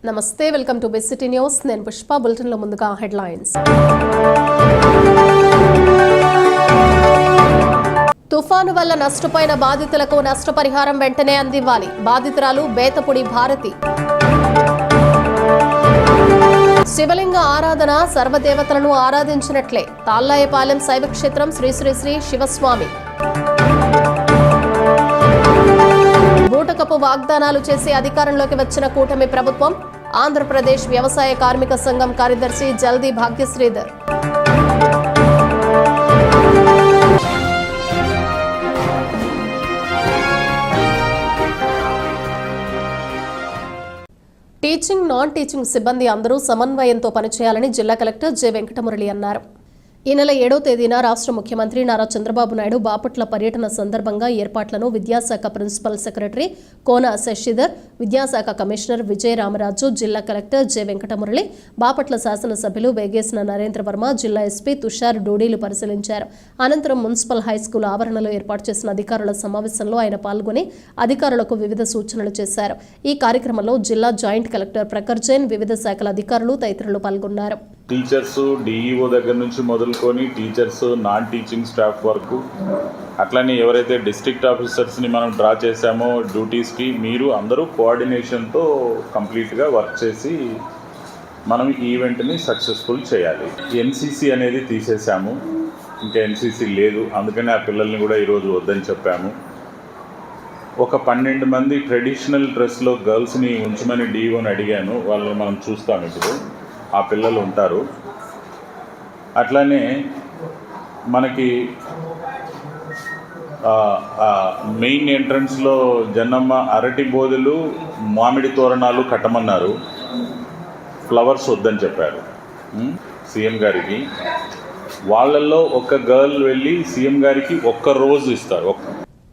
నమస్తే, welcome to best city news. నేను పుష్ప. బులెటిన్లో ముందుగా హెడ్లైన్స్. తుఫాను వల్ల నష్టపోయిన బాధితులకు నష్టపరిహారం వెంటనే అందివ్వాలి. బాధితురాలు బేతపుడి భారతి. శివలింగ ఆరాధన సర్వదేవతలను ఆరాధించినట్లే. తాళ్లాయపాలెం శైవక్షేత్రం శ్రీ శ్రీ శ్రీ శివస్వామి. బూటకపు వాగ్దానాలు చేసి అధికారంలోకి వచ్చిన కూటమి ప్రభుత్వం. ఆంధ్రప్రదేశ్ వ్యవసాయ కార్మిక సంఘం కార్యదర్శి జల్దీ భాగ్యశ్రీధర్. టీచింగ్, నాన్ టీచింగ్ సిబ్బంది అందరూ సమన్వయంతో పనిచేయాలని జిల్లా కలెక్టర్ జె వెంకటమురళి అన్నారు. ఈ నెల 7వ తేదీన రాష్ట్ర ముఖ్యమంత్రి నారా చంద్రబాబు నాయుడు బాపట్ల పర్యటన సందర్భంగా ఏర్పాట్లను విద్యాశాఖ ప్రిన్సిపల్ సెక్రటరీ కోన శశిధర్, విద్యాశాఖ కమిషనర్ విజయ రామరాజు, జిల్లా కలెక్టర్ జె వెంకటమురళి, బాపట్ల శాసనసభ్యులు వేగేసిన నరేంద్ర వర్మ, జిల్లా ఎస్పీ తుషార్ డోడీలు పరిశీలించారు. అనంతరం మున్సిపల్ హైస్కూల్ ఆవరణలో ఏర్పాటు చేసిన అధికారుల సమావేశంలో ఆయన పాల్గొని అధికారులకు వివిధ సూచనలు చేశారు. ఈ కార్యక్రమంలో జిల్లా జాయింట్ కలెక్టర్ ప్రఖర్ జైన్, వివిధ శాఖల అధికారులు తదితరులు పాల్గొన్నారు. టీచర్స్, డిఈఓ దగ్గర నుంచి మొదలుకొని టీచర్స్, నాన్ టీచింగ్ స్టాఫ్ వరకు, అట్లనే ఎవరైతే డిస్ట్రిక్ట్ ఆఫీసర్స్ని మనం డ్రా చేశామో డ్యూటీస్కి, మీరు అందరూ కోఆర్డినేషన్తో కంప్లీట్గా వర్క్ చేసి మనం ఈవెంట్ని సక్సెస్ఫుల్ చేయాలి. ఎన్సీసీ అనేది తీసేసాము, ఇంకా ఎన్సీసీ లేదు, అందుకని ఆ పిల్లల్ని కూడా ఈరోజు వద్దని చెప్పాము. ఒక 12 మంది ట్రెడిషనల్ డ్రెస్లో గర్ల్స్ని ఉంచమని డిఈఓని అడిగాను, వాళ్ళని మనం చూస్తాం. ఇప్పుడు ఆ పిల్లలు ఉంటారు. అట్లానే మనకి మెయిన్ ఎంట్రన్స్లో జన్నమ్మ అరటి బోధులు, మామిడి తోరణాలు కట్టమన్నారు. ఫ్లవర్స్ వద్దని చెప్పారు సీఎం గారికి. వాళ్ళల్లో ఒక గర్ల్ వెళ్ళి సీఎం గారికి ఒక్క రోజు ఇస్తారు.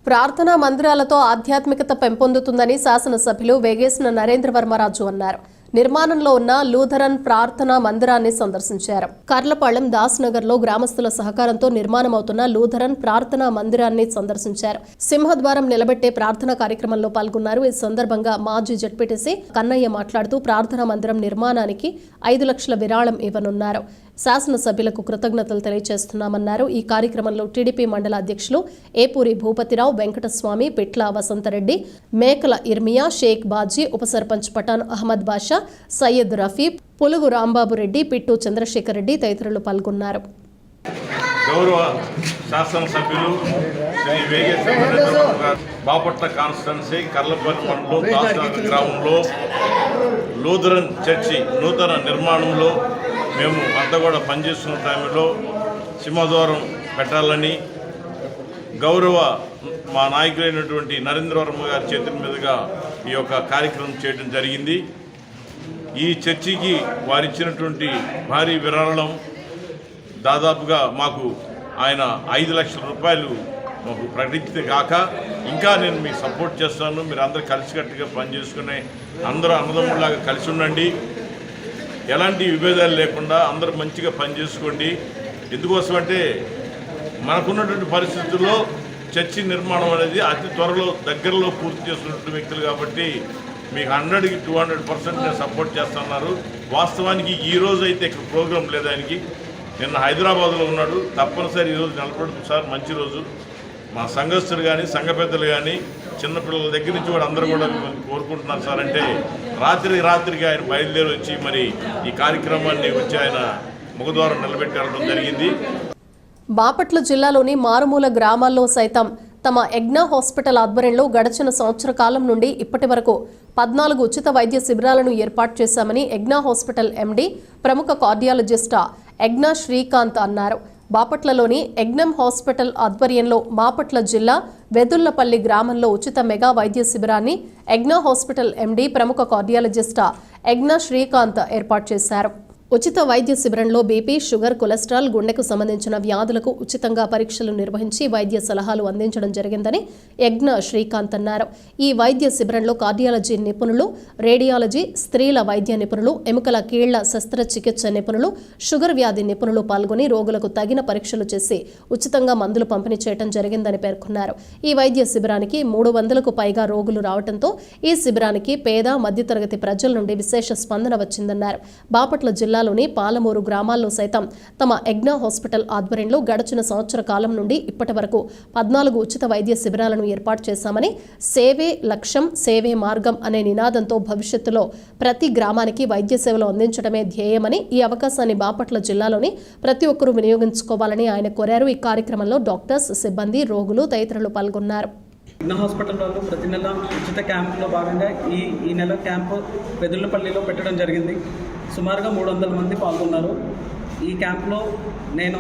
ప్రార్థనా మందిరాలతో ఆధ్యాత్మికత పెంపొందుతుందని శాసనసభ్యులు వేగేసిన నరేంద్ర వర్మరాజు అన్నారు. నిర్మాణంలో ఉన్న లూథరన్ ప్రార్థనా మందిరాన్ని సందర్శించారు. కర్లపాళెం దాస్నగర్లో గ్రామస్తుల సహకారంతో నిర్మాణమవుతున్న లూథరన్ ప్రార్థనా మందిరాన్ని సందర్శించారు. సింహద్వారం నిలబెట్టే ప్రార్థనా కార్యక్రమంలో పాల్గొన్నారు. ఈ సందర్భంగా మాజీ జడ్పీటీసీ కన్నయ్య మాట్లాడుతూ ప్రార్థనా మందిరం నిర్మాణానికి 5 లక్షల విరాళం ఇవ్వనున్నారు. శాసనసభ్యులకు కృతజ్ఞతలు తెలియజేస్తున్నామన్నారు. ఈ కార్యక్రమంలో టీడీపీ మండల అధ్యక్షులు ఏపూరి భూపతిరావు, వెంకటస్వామి, పిట్ల వసంతరెడ్డి, మేకల ఇర్మియా, షేక్ బాజీ, ఉప సర్పంచ్ పఠాన్ అహ్మద్ బాషా, సయ్యద్ రఫీ, పులుగు రాంబాబు రెడ్డి, పిట్టు చంద్రశేఖర్ రెడ్డి తదితరులు పాల్గొన్నారు. గౌరవ శాసనసభ్యులు శ్రీ వేగేశ్వర బాపట్ల కాన్స్టిట్యున్సీ కర్లపల్లి మండలం దాసనగర్ గ్రామంలో లూథరన్ చర్చి నూతన నిర్మాణంలో మేము అంతా కూడా పనిచేస్తున్న టైంలో సింహద్వారం పెట్టాలని గౌరవ మా నాయకులైనటువంటి నరేంద్ర వర్మ గారి చేతుల మీదుగా ఈ యొక్క కార్యక్రమం చేయడం జరిగింది. ఈ చర్చికి వారిచ్చినటువంటి భారీ విరాళం దాదాపుగా మాకు ఆయన 5 లక్షల రూపాయలు మాకు ప్రకటించింది కాక ఇంకా నేను మీకు సపోర్ట్ చేస్తాను. మీరు అందరూ కలిసికట్టుగా పనిచేసుకుని అందరూ అన్నదమ్ములాగా కలిసి ఉండండి, ఎలాంటి విభేదాలు లేకుండా అందరూ మంచిగా పనిచేసుకోండి. ఎందుకోసమంటే మనకున్నటువంటి పరిస్థితుల్లో చర్చి నిర్మాణం అనేది అతి త్వరలో దగ్గరలో పూర్తి చేస్తున్నటువంటి వ్యక్తులు కాబట్టి మీకు 100కి 200% నేను సపోర్ట్ చేస్తున్నారు. వాస్తవానికి ఈరోజు అయితే ఇక్కడ ప్రోగ్రాం లేదు ఆయనకి, నిన్న హైదరాబాద్లో ఉన్నాడు. తప్పనిసరి ఈరోజు నిలబడుతుంది సార్, మంచి రోజు. మా సంఘస్థులు కానీ సంఘ పెద్దలు కానీ చిన్నపిల్లల దగ్గర నుంచి కూడా అందరూ కూడా కోరుకుంటున్నారు సార్. అంటే రాత్రికి ఆయన బయలుదేరి వచ్చి మరి ఈ కార్యక్రమాన్ని వచ్చి ఆయన ముఖద్వారం నిలబెట్టడం జరిగింది. బాపట్ల జిల్లాలోని మారుమూల గ్రామాల్లో సైతం తమ ఎగ్నా హాస్పిటల్ ఆధ్వర్యంలో గడిచిన సంవత్సర కాలం నుండి ఇప్పటి వరకు 14 ఉచిత వైద్య శిబిరాలను ఏర్పాటు చేశామని ఎగ్నా హాస్పిటల్ ఎండీ, ప్రముఖ కార్డియాలజిస్ట్ ఎగ్నా శ్రీకాంత్ అన్నారు. బాపట్లలోని ఎగ్నమ్ హాస్పిటల్ ఆధ్వర్యంలో బాపట్ల జిల్లా వెదుళ్లపల్లి గ్రామంలో ఉచిత మెగా వైద్య శిబిరాన్ని ఎగ్నా హాస్పిటల్ ఎండీ, ప్రముఖ కార్డియాలజిస్ట్ ఎగ్నా శ్రీకాంత్ ఏర్పాటు చేశారు. ఉచిత వైద్య శిబిరంలో బీపీ, షుగర్, కొలెస్ట్రాల్, గుండెకు సంబంధించిన వ్యాధులకు ఉచితంగా పరీక్షలు నిర్వహించి వైద్య సలహాలు అందించడం జరిగిందని యజ్ఞ శ్రీకాంత్ అన్నారు. ఈ వైద్య శిబిరంలో కార్డియాలజీ నిపుణులు, రేడియాలజీ, స్త్రీల వైద్య నిపుణులు, ఎముకల కీళ్ల శస్త్రచికిత్స నిపుణులు, షుగర్ వ్యాధి నిపుణులు పాల్గొని రోగులకు తగిన పరీక్షలు చేసి ఉచితంగా మందులు పంపిణీ చేయడం జరిగిందని పేర్కొన్నారు. ఈ వైద్య శిబిరానికి 300కు పైగా రోగులు రావడంతో ఈ శిబిరానికి పేద, మధ్యతరగతి ప్రజల నుండి విశేష స్పందన వచ్చిందన్నారు. బాపట్ల జిల్లాలోని పాలమూరు గ్రామాల్లో సైతం తమ యజ్ఞ హాస్పిటల్ ఆధ్వర్యంలో గడిచిన సంవత్సర కాలం నుండి ఇప్పటి వరకు 14 ఉచిత వైద్య శిబిరాలను ఏర్పాటు చేశామని, సేవే లక్ష్యం, సేవే మార్గం అనే నినాదంతో భవిష్యత్తులో ప్రతి గ్రామానికి వైద్య సేవలు అందించడమే ధ్యేయమని, ఈ అవకాశాన్ని బాపట్ల జిల్లాలోని ప్రతి ఒక్కరూ వినియోగించుకోవాలని ఆయన కోరారు. ఈ కార్యక్రమంలో డాక్టర్స్, సిబ్బంది, రోగులు తదితరులు పాల్గొన్నారు. యజ్ఞ హాస్పిటల్ వాళ్ళు ప్రతి నెల ఉచిత క్యాంపులో భాగంగా ఈ నెల క్యాంపు వెదుళ్ళపల్లిలో పెట్టడం జరిగింది. సుమారుగా 300 మంది పాల్గొన్నారు. ఈ క్యాంప్లో నేను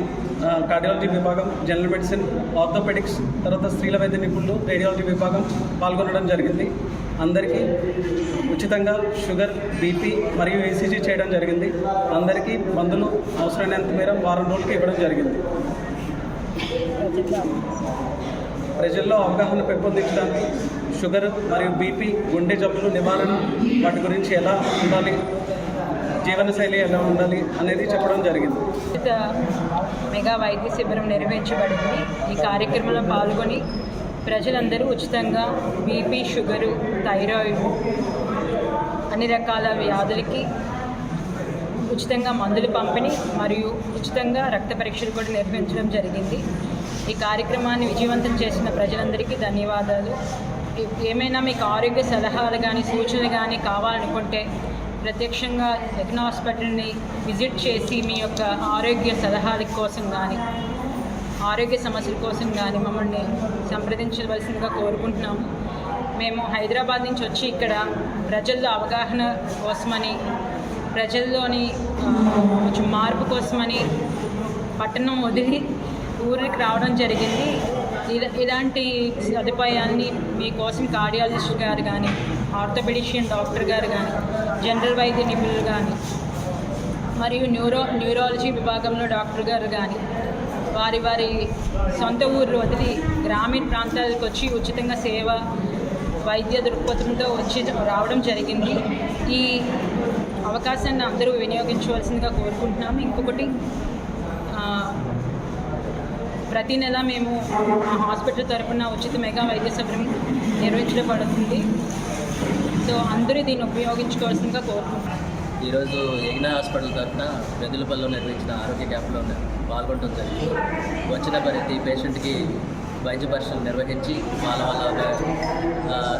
కార్డియాలజీ విభాగం, జనరల్ మెడిసిన్, ఆర్థోపెడిక్స్, తర్వాత స్త్రీల వైద్య నిపుణులు, రేడియాలజీ విభాగం పాల్గొనడం జరిగింది. అందరికీ ఉచితంగా షుగర్, బీపీ మరియు ఈసీజీ చేయడం జరిగింది. అందరికీ మందులు అవసరమైనంత మేర వారం రోజులకి ఇవ్వడం జరిగింది. ప్రజల్లో అవగాహన పెంపొందించడానికి షుగర్ మరియు బీపీ, గుండె జబ్బులు నివారణ, వాటి గురించి ఎలా ఉండాలి, జీవనశైలి ఎలా ఉండాలి అనేది చెప్పడం జరిగింది. మెగా వైద్య శిబిరం నిర్వహించబడింది. ఈ కార్యక్రమంలో పాల్గొని ప్రజలందరూ ఉచితంగా బీపీ, షుగరు, థైరాయిడ్, అన్ని రకాల వ్యాధులకి ఉచితంగా మందులు పంపిణీ మరియు ఉచితంగా రక్త పరీక్షలు కూడా నిర్వహించడం జరిగింది. ఈ కార్యక్రమాన్ని విజయవంతం చేసిన ప్రజలందరికీ ధన్యవాదాలు. ఏమైనా మీకు ఆరోగ్య సలహాలు కానీ, సూచనలు కానీ కావాలనుకుంటే ప్రత్యక్షంగా యజ్ఞ హాస్పిటల్ని విజిట్ చేసి మీ యొక్క ఆరోగ్య సలహాల కోసం కానీ, ఆరోగ్య సమస్యల కోసం కానీ మమ్మల్ని సంప్రదించవలసిందిగా కోరుకుంటున్నాము. మేము హైదరాబాద్ నుంచి వచ్చి ఇక్కడ ప్రజల్లో అవగాహన కోసమని, ప్రజల్లోని కొంచెం మార్పు కోసమని పట్టణం వదిలి ఊరికి రావడం జరిగింది. ఇలాంటి సదుపాయాన్ని మీకోసం కార్డియాలజిస్ట్ గారు కానీ, ఆర్థోపెడిషియన్ డాక్టర్ గారు కానీ, జనరల్ వైద్య నిపుణులు కానీ, మరియు న్యూరాలజీ విభాగంలో డాక్టర్ గారు కానీ వారి సొంత ఊర్లు వదిలి గ్రామీణ ప్రాంతాలకు వచ్చి ఉచితంగా సేవ, వైద్య దృక్పథంతో వచ్చి రావడం జరిగింది. ఈ అవకాశాన్ని అందరూ వినియోగించవలసిందిగా కోరుకుంటున్నాము. ఇంకొకటి, ప్రతి నెల మేము మా హాస్పిటల్ తరఫున ఉచిత మెగా వైద్య శిబిరం నిర్వహించబడుతుంది. సో అందరూ దీన్ని ఉపయోగించుకోవాల్సిందిగా కోరుకుంటున్నాం. ఈరోజు యజ్ఞ హాస్పిటల్ తరఫున వెదులపల్లిలో నిర్వహించిన ఆరోగ్య క్యాంపులో పాల్గొనడం జరిగింది. వచ్చిన ప్రతి పేషెంట్కి వైద్య పరీక్షలు నిర్వహించి వాళ్ళ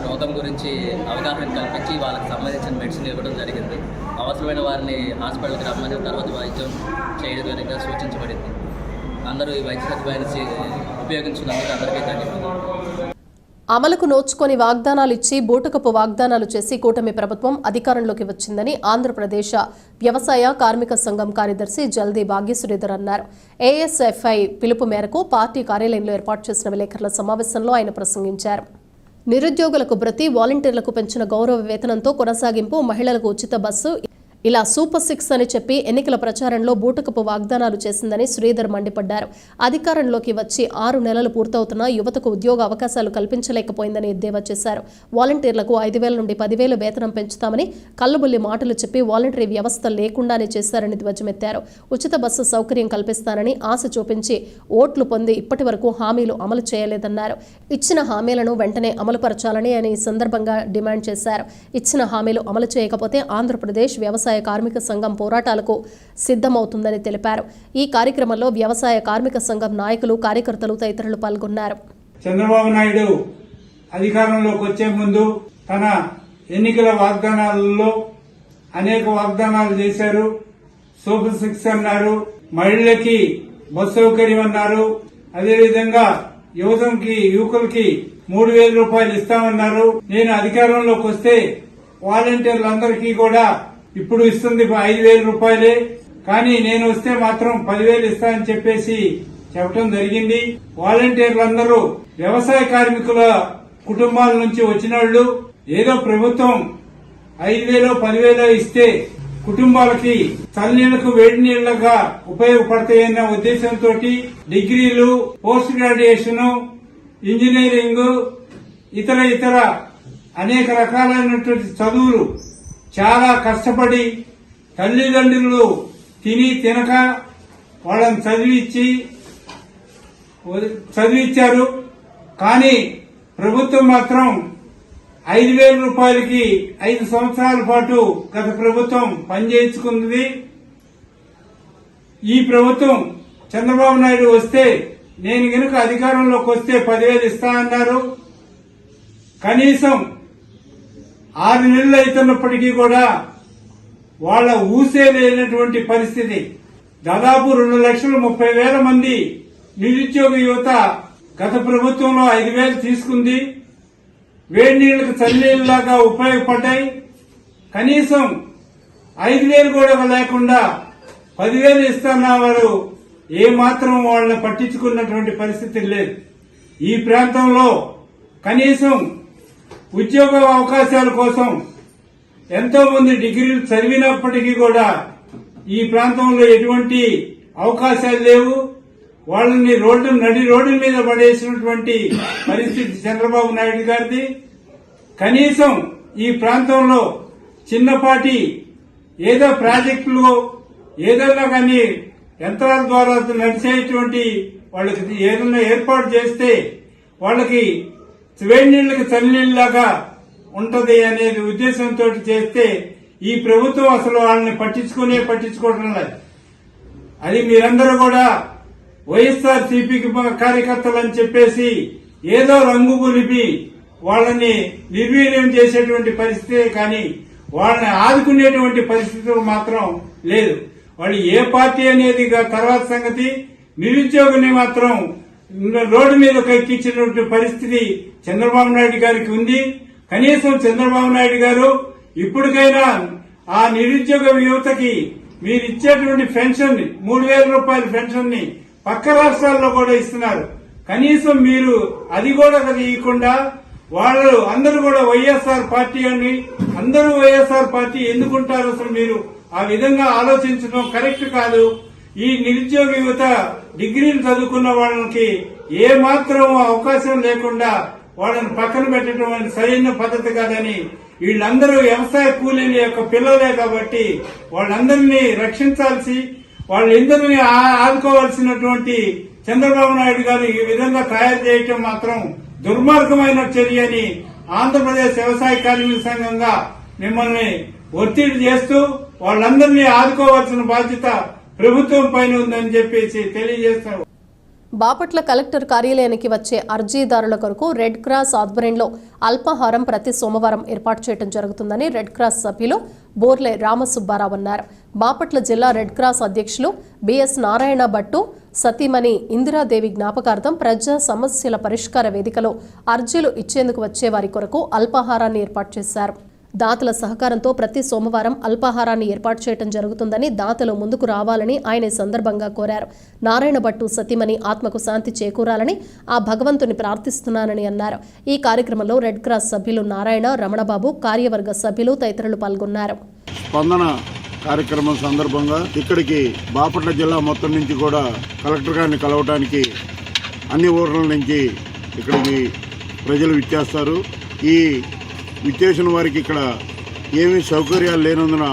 రోగం గురించి అవగాహన కల్పించి వాళ్ళకి సంబంధించిన మెడిసిన్ ఇవ్వడం జరిగింది. అవసరమైన వారిని హాస్పిటల్కి రమ్మని తర్వాత వైద్యం చేయడానికి సూచించబడింది. అందరూ ఈ వైద్య సదుపాయాన్ని ఉపయోగించినందుకు అందరికీ ధన్యవాదాలు. అమలుకు నోచుకొని వాగ్దానాలు ఇచ్చి బూటకపు వాగ్దానాలు చేసి కూటమి ప్రభుత్వం అధికారంలోకి వచ్చిందని ఆంధ్రప్రదేశ్ వ్యవసాయ కార్మిక సంఘం కార్యదర్శి జల్దీ భాగ్యశ్రీధర్ అన్నారు. ఏఎస్ఎఫ్ఐ పిలుపు మేరకు పార్టీ కార్యాలయంలో ఏర్పాటు చేసిన విలేకరుల సమావేశంలో ఆయన ప్రసంగించారు. నిరుద్యోగులకు భృతి, వాలంటీర్లకు పెంచిన గౌరవ వేతనంతో కొనసాగింపు, మహిళలకు ఉచిత బస్సు, ఇలా సూపర్ 6 అని చెప్పి ఎన్నికల ప్రచారంలో బూటకపు వాగ్దానాలు చేసిందని శ్రీధర్ మండిపడ్డారు. అధికారంలోకి వచ్చి 6 నెలలు పూర్తవుతున్నా యువతకు ఉద్యోగ అవకాశాలు కల్పించలేకపోయిందని ఎద్దేవా చేశారు. వాలంటీర్లకు 5,000 నుండి 10,000 వేతనం పెంచుతామని కల్లుబుల్లి మాటలు చెప్పి వాలంటరీ వ్యవస్థ లేకుండానే చేశారని ధ్వజమెత్తారు. ఉచిత బస్సు సౌకర్యం కల్పిస్తానని ఆశ చూపించి ఓట్లు పొంది ఇప్పటి వరకు హామీలు అమలు చేయలేదన్నారు. ఇచ్చిన హామీలను వెంటనే అమలుపరచాలని ఆయన ఈ సందర్భంగా డిమాండ్ చేశారు. ఇచ్చిన హామీలు అమలు చేయకపోతే ఆంధ్రప్రదేశ్ వ్యవసాయ కార్మిక సంఘం పోరాటాలకు సిద్ధమవుతుందని తెలిపారు. ఈ కార్యక్రమంలో వ్యవసాయ కార్మిక సంఘం నాయకులు, కార్యకర్తలు తదితరులు పాల్గొన్నారు. చంద్రబాబు నాయుడు అధికారంలోకి వచ్చే ముందు తన ఎన్నికల వాగ్దానాలలో అనేక వాగ్దానాలు చేశారు. సూపర్ 6 అన్నారు, మహిళలకి బస్ సౌకర్యం అన్నారు, అదేవిధంగా యువకులకి 3,000 రూపాయలు ఇస్తామన్నారు. నేను అధికారంలోకి వస్తే వాలంటీర్లందరికీ కూడా ఇప్పుడు ఇస్తుంది 5,000 రూపాయలే, కానీ నేను వస్తే మాత్రం 10,000 ఇస్తానని చెప్పేసి చెప్పడం జరిగింది. వాలంటీర్లందరూ వ్యవసాయ కార్మికుల కుటుంబాల నుంచి వచ్చిన వాళ్ళు. ఏదో ప్రభుత్వం 5,000 10,000 ఇస్తే కుటుంబాలకి చల్లనీళ్లకు వేడి నీళ్లుగా ఉపయోగపడతాయన్న ఉద్దేశంతో డిగ్రీలు, పోస్ట్ గ్రాడ్యుయేషన్, ఇంజనీరింగ్, ఇతర అనేక రకాలైనటువంటి చదువులు చాలా కష్టపడి తల్లిదండ్రులు తిని తినక వాళ్ళని చదివించారు. కానీ ప్రభుత్వం మాత్రం 5,000 రూపాయలకి 5 సంవత్సరాల పాటు గత ప్రభుత్వం పనిచేయించుకుంది. ఈ ప్రభుత్వం చంద్రబాబు నాయుడు వస్తే, నేను గనుక అధికారంలోకి వస్తే 10,000 ఇస్తా అన్నారు. కనీసం 6 నెలలు అవుతున్నప్పటికీ కూడా వాళ్ళ ఊసే లేనటువంటి పరిస్థితి. దాదాపు 2,30,000 మంది నిరుద్యోగ యువత గత ప్రభుత్వంలో 5,000 తీసుకుంది. వేడి నీళ్లకు చల్లనీళ్ళలాగా ఉపయోగపడ్డాయి. కనీసం 5,000 కూడా లేకుండా 10,000 ఇస్తున్న వారు ఏమాత్రం వాళ్ళని పట్టించుకున్నటువంటి పరిస్థితి లేదు. ఈ ప్రాంతంలో కనీసం ఉద్యోగ అవకాశాల కోసం ఎంతో మంది డిగ్రీలు చదివినప్పటికీ కూడా ఈ ప్రాంతంలో ఎటువంటి అవకాశాలు లేవు. వాళ్ళని నడి రోడ్డు మీద పడేసినటువంటి పరిస్థితి చంద్రబాబు నాయుడు గారిది. కనీసం ఈ ప్రాంతంలో చిన్నపాటి ఏదో ప్రాజెక్టులు ఏదైనా కానీ యంత్రాల ద్వారా నడిచేటువంటి వాళ్ళకి ఏదైనా ఏర్పాటు చేస్తే వాళ్ళకి వేడి నీళ్లకు చల్లనీళ్ళలాగా ఉంటది అనేది ఉద్దేశంతో చేస్తే ఈ ప్రభుత్వం అసలు వాళ్ళని పట్టించుకోవడం లేదు. అది మీరందరూ కూడా వైఎస్ఆర్ సిపికి కార్యకర్తలు అని చెప్పేసి ఏదో రంగు గురిపి వాళ్ళని నిర్వీర్యం చేసేటువంటి పరిస్థితే కానీ వాళ్ళని ఆదుకునేటువంటి పరిస్థితులు మాత్రం లేదు. వాళ్ళు ఏ పార్టీ అనేది తర్వాత సంగతి. నిరుద్యోగిని మాత్రం రోడ్డు మీద ఎక్కించినటువంటి పరిస్థితి చంద్రబాబు నాయుడు గారికి ఉంది. కనీసం చంద్రబాబు నాయుడు గారు ఇప్పటికైనా ఆ నిరుద్యోగ యువతకి మీరు ఇచ్చేటువంటి పెన్షన్ 3,000 రూపాయల పెన్షన్ ని పక్క రాష్ట్రాల్లో కూడా ఇస్తున్నారు. కనీసం మీరు అది కూడా ఇవ్వకుండా వాళ్ళు అందరూ కూడా వైఎస్ఆర్ పార్టీ అని, అందరూ వైఎస్ఆర్ పార్టీ ఎందుకుంటారు? అసలు మీరు ఆ విధంగా ఆలోచించడం కరెక్ట్ కాదు. ఈ నిరుద్యోగ యువత డిగ్రీలు చదువుకున్న వాళ్ళకి ఏ మాత్రం అవకాశం లేకుండా వాళ్ళని పక్కన పెట్టడం అనేది సరైన పద్ధతి కాదని, వీళ్ళందరూ వ్యవసాయ కూలీల యొక్క పిల్లలే కాబట్టి వాళ్ళందరినీ రక్షించాల్సి, వాళ్ళందరినీ ఆదుకోవాల్సినటువంటి చంద్రబాబు నాయుడు గారు ఈ విధంగా తయారు చేయటం మాత్రం దుర్మార్గమైన చర్య అని ఆంధ్రప్రదేశ్ వ్యవసాయ కార్మిక సంఘంగా మిమ్మల్ని ఒత్తిడి చేస్తూ వాళ్ళందరినీ ఆదుకోవాల్సిన బాధ్యత ప్రభుత్వం పైన ఉందని చెప్పేసి తెలియజేస్తారు. బాపట్ల కలెక్టర్ కార్యాలయానికి వచ్చే అర్జీదారుల కొరకు రెడ్ క్రాస్ ఆధ్వర్యంలో అల్పాహారం ప్రతి సోమవారం ఏర్పాటు చేయడం జరుగుతుందని రెడ్ క్రాస్ సభ్యులు బోర్లే రామసుబ్బారావు అన్నారు. బాపట్ల జిల్లా రెడ్ క్రాస్ అధ్యక్షులు బిఎస్ నారాయణ భట్టు సతీమణి ఇందిరాదేవి జ్ఞాపకార్థం ప్రజా సమస్యల పరిష్కార వేదికలో అర్జీలు ఇచ్చేందుకు వచ్చే వారి కొరకు అల్పాహారాన్ని ఏర్పాటు చేశారు. దాతల సహకారంతో ప్రతి సోమవారం అల్పాహారాన్ని ఏర్పాటు చేయడం జరుగుతుందని దాతలు ముందుకు రావాలని ఆయన సందర్భంగా కోరారు. నారాయణ భట్టు సతీమణి ఆత్మకు శాంతి చేకూరాలని ఆ భగవంతుని ప్రార్థిస్తున్నానని అన్నారు. ఈ కార్యక్రమంలో రెడ్ క్రాస్ సభ్యులు నారాయణ, రమణబాబు, కార్యవర్గ సభ్యులు తదితరులు పాల్గొన్నారు. స్పందన కార్యక్రమం సందర్భంగా ఇక్కడికి బాపట్ల జిల్లా మొత్తం నుంచి కూడా కలెక్టర్ గారిని కలవటానికి అన్ని ఊర్ల నుంచి ఇక్కడికి ప్రజలు విచ్చేస్తారు. ఈ విచ్చేసిన వారికి ఇక్కడ ఏమీ సౌకర్యాలు లేనందున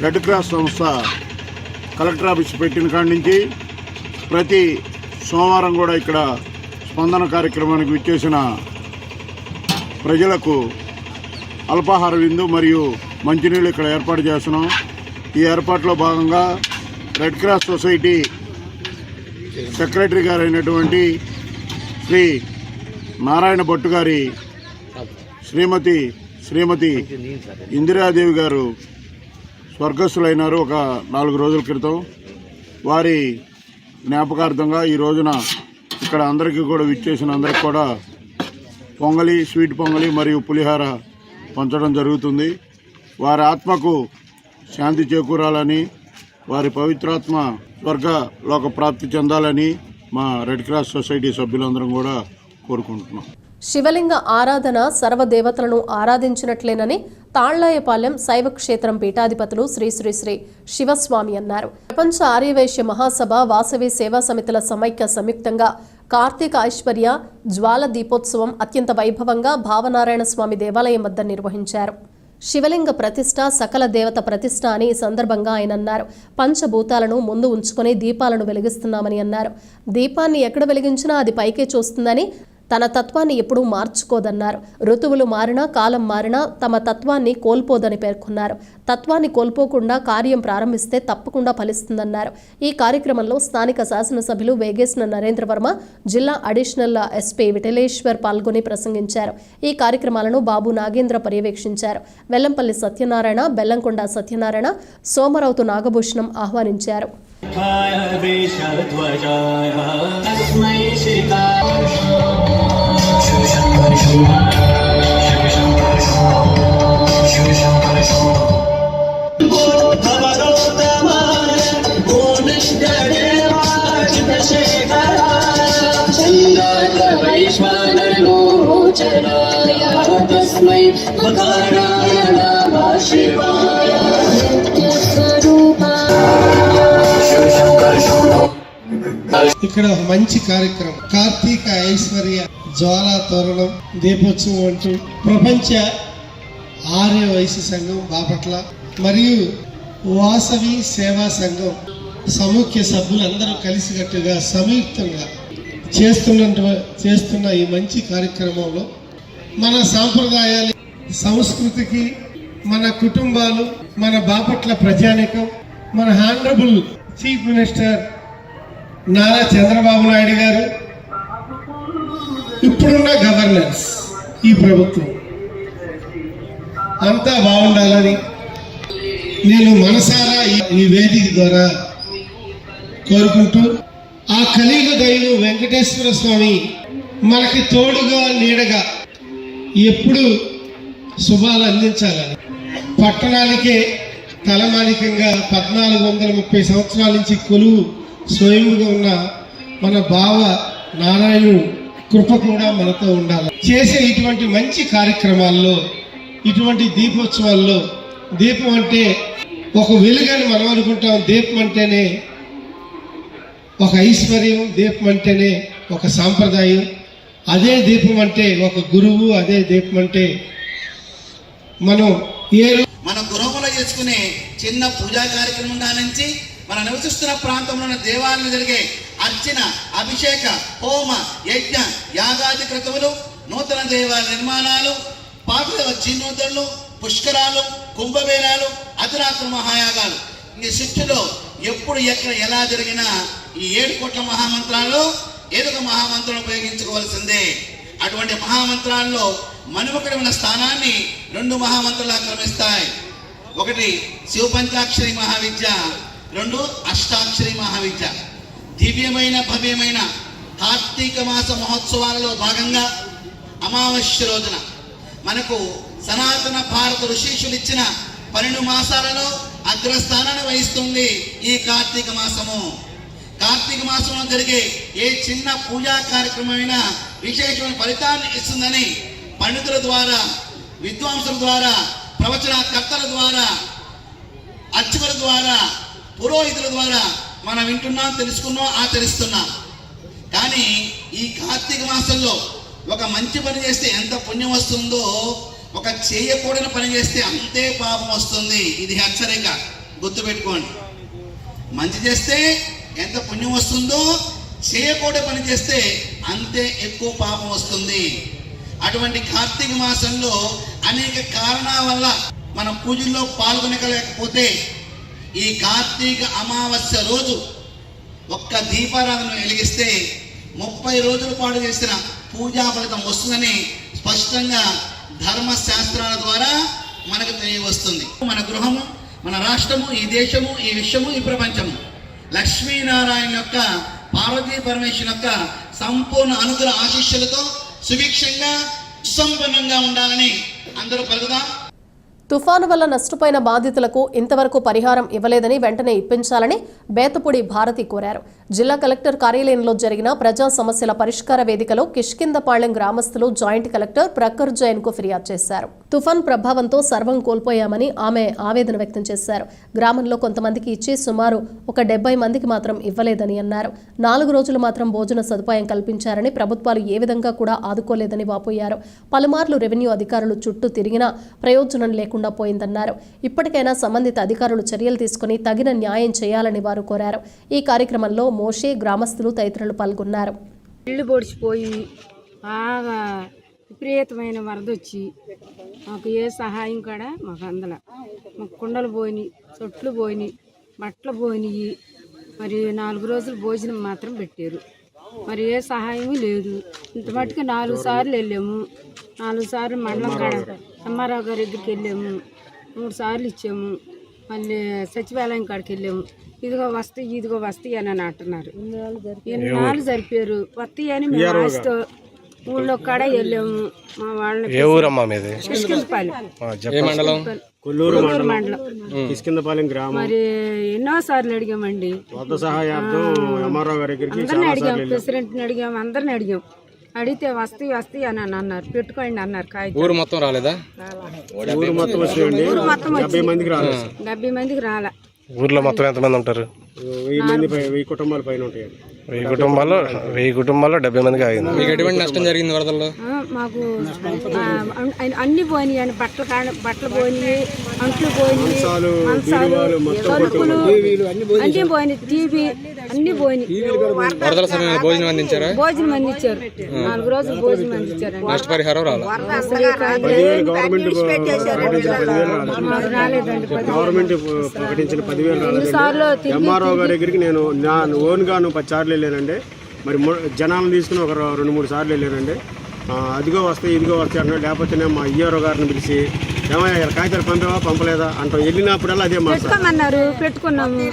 రెడ్ క్రాస్ సంస్థ కలెక్టర్ ఆఫీస్ పెట్టిన కాడి నుంచి ప్రతి సోమవారం కూడా ఇక్కడ స్పందన కార్యక్రమానికి విచ్చేసిన ప్రజలకు అల్పాహార విందు మరియు మంచినీళ్ళు ఇక్కడ ఏర్పాటు చేస్తున్నాం. ఈ ఏర్పాట్లో భాగంగా రెడ్ క్రాస్ సొసైటీ సెక్రటరీ గారైనటువంటి శ్రీ నారాయణ భట్టు గారి శ్రీమతి ఇందిరాదేవి గారు స్వర్గస్థులైనారు ఒక 4 రోజుల క్రితం. వారి జ్ఞాపకార్థంగా ఈ రోజున ఇక్కడ అందరికీ కూడా విచ్చేసిన అందరికి కూడా పొంగలి, స్వీట్ పొంగలి మరియు పులిహార పంచడం జరుగుతుంది. వారి ఆత్మకు శాంతి చేకూరాలని, వారి పవిత్రాత్మ స్వర్గ లోక ప్రాప్తి చెందాలని మా రెడ్ క్రాస్ సొసైటీ సభ్యులందరం కూడా కోరుకుంటున్నాం. శివలింగ ఆరాధన సర్వదేవతలను ఆరాధించినట్లేనని తాళ్లాయపాలెం శైవ క్షేత్రం పీఠాధిపతులు శ్రీ శ్రీ శ్రీ శివస్వామి అన్నారు. ప్రపంచ ఆర్యవైశ్య మహాసభ వాసవి సేవా సమితుల సమైక్య సంయుక్తంగా కార్తీక ఐశ్వర్య జ్వాల దీపోత్సవం అత్యంత వైభవంగా భావనారాయణ స్వామి దేవాలయం వద్ద నిర్వహించారు. శివలింగ ప్రతిష్ట సకల దేవత ప్రతిష్ట అని ఈ సందర్భంగా ఆయన అన్నారు. పంచభూతాలను ముందు ఉంచుకొని దీపాలను వెలిగిస్తున్నామని అన్నారు. దీపాన్ని ఎక్కడ వెలిగించినా అది పైకే చూస్తుందని, తన తత్వాన్ని ఎప్పుడూ మార్చుకోదన్నారు. ఋతువులు మారినా కాలం మారినా తమ తత్వాన్ని కోల్పోదని పేర్కొన్నారు. తత్వాన్ని కోల్పోకుండా కార్యం ప్రారంభిస్తే తప్పకుండా ఫలిస్తుందన్నారు. ఈ కార్యక్రమంలో స్థానిక శాసనసభ్యులు వేగేసిన నరేంద్ర వర్మ, జిల్లా అడిషనల్ ఎస్పీ విఠలేశ్వర్ పాల్గొని ప్రసంగించారు. ఈ కార్యక్రమాలను బాబు నాగేంద్ర పర్యవేక్షించారు. వెల్లంపల్లి సత్యనారాయణ, బెల్లంకొండ సత్యనారాయణ, సోమరౌతు నాగభూషణం ఆహ్వానించారు. तस्मै नारायण शिवाय ఇక్కడ ఒక మంచి కార్యక్రమం కార్తీక ఐశ్వర్య జ్వాలా తోరణం దీపోత్సవం అంటూ ప్రపంచ ఆర్య వైశ్య సంఘం బాపట్ల మరియు వాసవి సేవా సంఘం సముఖ్య సభ్యులందరూ కలిసికట్టుగా సంయుక్తంగా చేస్తున్న ఈ మంచి కార్యక్రమంలో మన సాంప్రదాయాలు, సంస్కృతికి, మన కుటుంబాలు, మన బాపట్ల ప్రజానికం, మన honourable chief minister Nara Chandrababu Naidu గారు, ఇప్పుడున్న గవర్నెన్స్, ఈ ప్రభుత్వం అంతా బాగుండాలని నేను మనసారా ఈ వేదిక ద్వారా కోరుకుంటూ, ఆ కలియుగ దైవం వెంకటేశ్వర స్వామి మనకి తోడుగా నీడగా ఎప్పుడు శుభాలు అందించాలని, పట్టణానికే తలమానికంగా 1430 సంవత్సరాల నుంచి కొలువు స్వయంగా ఉన్న మన బావ నారాయణుడు కృప కూడా మనతో ఉండాలి. చేసే ఇటువంటి మంచి కార్యక్రమాల్లో, ఇటువంటి దీపోత్సవాల్లో, దీపం అంటే ఒక వెలుగని మనం అనుకుంటాం. దీపం అంటేనే ఒక ఐశ్వర్యం, దీపం అంటేనే ఒక సాంప్రదాయం. అదే దీపం అంటే ఒక గురువు, అదే దీపం అంటే మనం మన గృహంలో చేసుకునే చిన్న పూజా కార్యక్రమం నుంచి మన నివసిస్తున్న ప్రాంతంలో ఉన్న దేవాలయంలో జరిగే అర్చన, అభిషేక, హోమ, యజ్ఞ, యాగాది క్రతువులు, నూతన దేవాలయ నిర్మాణాలు, పాత జీర్ణోద్ధరణలు, పుష్కరాలు, కుంభమేళాలు, అతిరాత్ర మహాయాగాలు, ఈ సృష్టిలో ఎప్పుడు ఎక్కడ ఎలా జరిగినా ఈ 7 కోట్ల మహామంత్రాల్లో ఏదో ఒక మహామంత్రం ఉపయోగించుకోవాల్సిందే. అటువంటి మహామంత్రాల్లో మనుమకుడి ఉన్న స్థానాన్ని 2 మహామంత్రాలు ఆక్రమిస్తాయి. ఒకటి శివ పంచాక్షరి మహావిద్య, 2 అష్టాక్షరి మహావిద్య. దివ్యమైన భవ్యమైన కార్తీక మాస మహోత్సవాలలో భాగంగా అమావాస్య రోజున మనకు సనాతన భారత ఋషీషులు ఇచ్చిన 12 మాసాలలో అగ్రస్థానాన్ని వహిస్తుంది ఈ కార్తీక మాసము. కార్తీక మాసంలో జరిగే ఏ చిన్న పూజా కార్యక్రమమైనా విశేషమైన ఫలితాన్ని ఇస్తుందని పండితుల ద్వారా, విద్వాంసుల ద్వారా, ప్రవచనకర్తల ద్వారా, అర్చకుల ద్వారా, పురోహితుల ద్వారా మనం వింటున్నాం, తెలుసుకున్నాం, ఆచరిస్తున్నాం. కానీ ఈ కార్తీక మాసంలో ఒక మంచి పని చేస్తే ఎంత పుణ్యం వస్తుందో, ఒక చేయకూడని పని చేస్తే అంతే పాపం వస్తుంది. ఇది హెచ్చరిక, గుర్తుపెట్టుకోండి. మంచి చేస్తే ఎంత పుణ్యం వస్తుందో, చేయకూడని పని చేస్తే అంతే ఎక్కువ పాపం వస్తుంది. అటువంటి కార్తీక మాసంలో అనేక కారణాల వల్ల మనం పూజల్లో పాల్గొనలేకపోతే ఈ కార్తీక అమావాస్య రోజు ఒక్క దీపారాధన వెలిగిస్తే 30 రోజుల పాటు చేసిన పూజా ఫలితం వస్తుందని స్పష్టంగా ధర్మశాస్త్రాల ద్వారా మనకు తెలియవస్తుంది. మన గృహము, మన రాష్ట్రము, ఈ దేశము, ఈ విశ్వము, ఈ ప్రపంచము లక్ష్మీనారాయణ యొక్క, పార్వతీ పరమేశ్వరు యొక్క సంపూర్ణ అనుగ్రహ ఆశీస్సులతో సుభిక్షంగా సుసంపన్నంగా ఉండాలని అందరూ పలుకుదాం. తుఫాను వల్ల నష్టపోయిన బాధితులకు ఇంతవరకు పరిహారం ఇవ్వలేదని వెంటనే ఇప్పించాలని బేతపూడి భారతి కోరారు. జిల్లా కలెక్టర్ కార్యాలయంలో జరిగిన ప్రజా సమస్యల పరిష్కార వేదికలో కిష్కిందపాళెం గ్రామస్తులు జాయింట్ కలెక్టర్ ప్రఖర్ జైన్కు ఫిర్యాదు చేశారు. తుఫాన్ ప్రభావంతో సర్వం కోల్పోయామని ఆమె ఆవేదన వ్యక్తం చేశారు. గ్రామంలో కొంతమందికి ఇచ్చి సుమారు 70 మందికి మాత్రం ఇవ్వలేదని అన్నారు. 4 రోజులు మాత్రం భోజన సదుపాయం కల్పించారని, ప్రభుత్వాలు ఏ విధంగా కూడా ఆదుకోలేదని వాపోయారు. పలుమార్లు రెవెన్యూ అధికారులు చుట్టూ తిరిగినా ప్రయోజనం లేకుండా పోయిందన్నారు. ఇప్పటికైనా సంబంధిత అధికారులు చర్యలు తీసుకుని తగిన న్యాయం చేయాలని వారు కోరారు. ఈ కార్యక్రమంలో మోషే, గ్రామస్తులు తదితరులు పాల్గొన్నారు. ఇళ్ళు పొడిచిపోయి బాగా విపరీతమైన వరద వచ్చి మాకు ఏ సహాయం కూడా మాకు అందల. మాకు కుండలు పోయినాయి, చొట్లు పోయినాయి, బట్టలు పోయినాయి. మరి 4 రోజులు భోజనం మాత్రం పెట్టారు. మరి ఏ సహాయం లేదు. ఇంత మట్టుకు 4 సార్లు వెళ్ళాము. 4 సార్లు మండలం కాడ అమ్మారావు గారి దగ్గరికి వెళ్ళాము. 3 సార్లు ఇచ్చాము. మళ్ళీ సచివాలయం కాడికి వెళ్ళాము. ఇదిగో వస్తాయి అని అంటున్నారు. ఎన్ని నాళ్ళు జరిపారు వస్తాయి అని మేము ఆశతో ఊళ్ళో కాడ వెళ్ళాము. మా వాళ్ళని కొల్లూరు మండలం కిష్కిందపాలెం గ్రామం. మరి ఎన్నో సార్లు అడిగామండి. అందరిని అడిగాం, ప్రెసిడెంట్ని అడిగాం, అందరిని అడిగాం. అడిగితే వస్తాయి అని అన్నారు. పెట్టుకోండి అన్నారు. ఊరు మొత్తం రాలేదా? ఊరు మొత్తం వచ్చింది. 70 మందికి రాలే. ఊర్లో మొత్తం ఎంతమంది ఉంటారు? 1000 కుటుంబాలు పైన ఉంటాయి. 1000 కుటుంబాల్లో 70 మందికి ఆగింది. మీకు ఎటువంటి నష్టం జరిగింది వరదల్లో? మాకు అన్ని పోయినాయి. బట్టలు పోయినాయి, అంట్లు పోయినాయి, సరుకులు అన్ని పోయినాయి, టీవీ అన్ని పోయినాయి. వరదల సమయంలో భోజనం అందించారా? భోజనం అందించారు. 4 రోజులు భోజనం అందించారు. నష్టపరిహారం రాలేదు. గవర్నమెంట్ ప్రకటించిన 10,000 ఎంఆర్ఓ గారి దగ్గరికి నేను ఓన్గా 10 సార్లు వెళ్ళానండి. మరి జనాలను తీసుకుని ఒక 2-3 సార్లు వెళ్ళానండి. అదిగో వస్తాయి ఇదిగో వస్తాయి అంటున్నాడు. లేకపోతే మా ఈఆర్ఓ గారిని పిలిచి ఏమయ్యా కాగితాలు పంపలేదా అంటాం. వెళ్ళినప్పుడల్లా అదే పెట్టుకున్నారు. పెట్టుకున్నాము.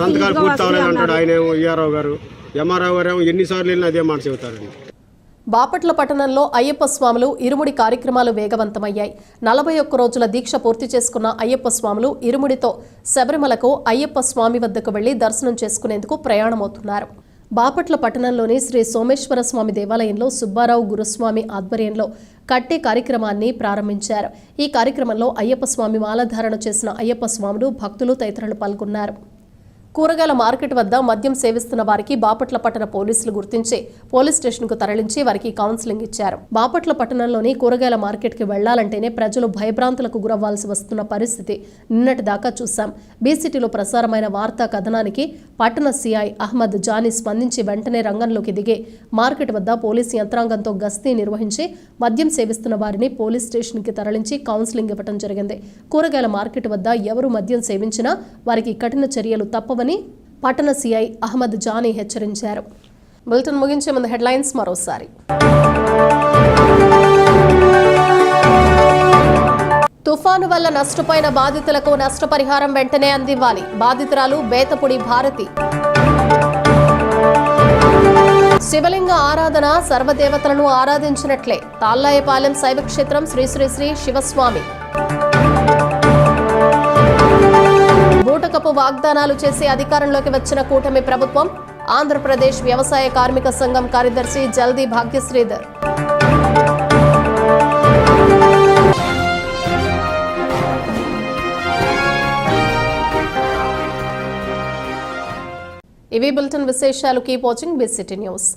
సంతకాలు పూర్తి అవ్వలేదు అంటాడు ఆయన ఈఆర్ఓ గారు. ఎంఆర్ఓ గారు ఏమో ఎన్నిసార్లు వెళ్ళినా అదే మాట చెబుతారండి. బాపట్ల పట్టణంలో అయ్యప్ప స్వాములు ఇరుముడి కార్యక్రమాలు వేగవంతమయ్యాయి. 41 రోజుల దీక్ష పూర్తి చేసుకున్న అయ్యప్ప స్వాములు ఇరుముడితో శబరిమలకు అయ్యప్ప స్వామి వద్దకు వెళ్లి దర్శనం చేసుకునేందుకు ప్రయాణమవుతున్నారు. బాపట్ల పట్టణంలోని శ్రీ సోమేశ్వర స్వామి దేవాలయంలో సుబ్బారావు గురుస్వామి ఆధ్వర్యంలో కట్టే కార్యక్రమాన్ని ప్రారంభించారు. ఈ కార్యక్రమంలో అయ్యప్ప స్వామి మాలధారణ చేసిన అయ్యప్ప స్వాములు, భక్తులు తదితరులు పాల్గొన్నారు. కూరగాయల మార్కెట్ వద్ద మద్యం సేవిస్తున్న వారికి బాపట్ల పట్టణ పోలీసులు గుర్తించి పోలీస్ స్టేషన్కు తరలించి వారికి కౌన్సిలింగ్ ఇచ్చారు. బాపట్ల పట్టణంలోని కూరగాయల మార్కెట్కి వెళ్లాలంటేనే ప్రజలు భయభ్రాంతులకు గురవ్వాల్సి వస్తున్న పరిస్థితి నిన్నటి దాకా చూశాం. బీసీటీలో ప్రసారమైన వార్తా కథనానికి పట్టణ సీఐ అహ్మద్ జానీ స్పందించి వెంటనే రంగంలోకి దిగి మార్కెట్ వద్ద పోలీసు యంత్రాంగంతో గస్తీ నిర్వహించి మద్యం సేవిస్తున్న వారిని పోలీస్ స్టేషన్కి తరలించి కౌన్సిలింగ్ ఇవ్వడం జరిగింది. కూరగాయల మార్కెట్ వద్ద ఎవరు మద్యం సేవించినా వారికి కఠిన చర్యలు తప్పవని పట్టణ సీఐ అహ్మద్ జానీ హెచ్చరించారు. బులెటిన్ ముగించే ముందు హెడ్లైన్స్ మరోసారి. తుఫాను వల్ల నష్టపోయిన బాధితులకు నష్టపరిహారం వెంటనే అందివ్వాలి. బాధితురాలు బేతపూడి భారతి. శివలింగ ఆరాధన సర్వదేవతలను ఆరాధించినట్లే. తాళ్లాయపాలెం శైవక్షేత్రం శ్రీ శ్రీ శ్రీ శివస్వామి. బూటకపు వాగ్దానాలు చేసి అధికారంలోకి వచ్చిన కూటమి ప్రభుత్వం. ఆంధ్రప్రదేశ్ వ్యవసాయ కార్మిక సంఘం కార్యదర్శి జల్దీ భాగ్యశ్రీధర్. ఇవి బులెటిన్ విశేషాలు. Keep watching BCT news.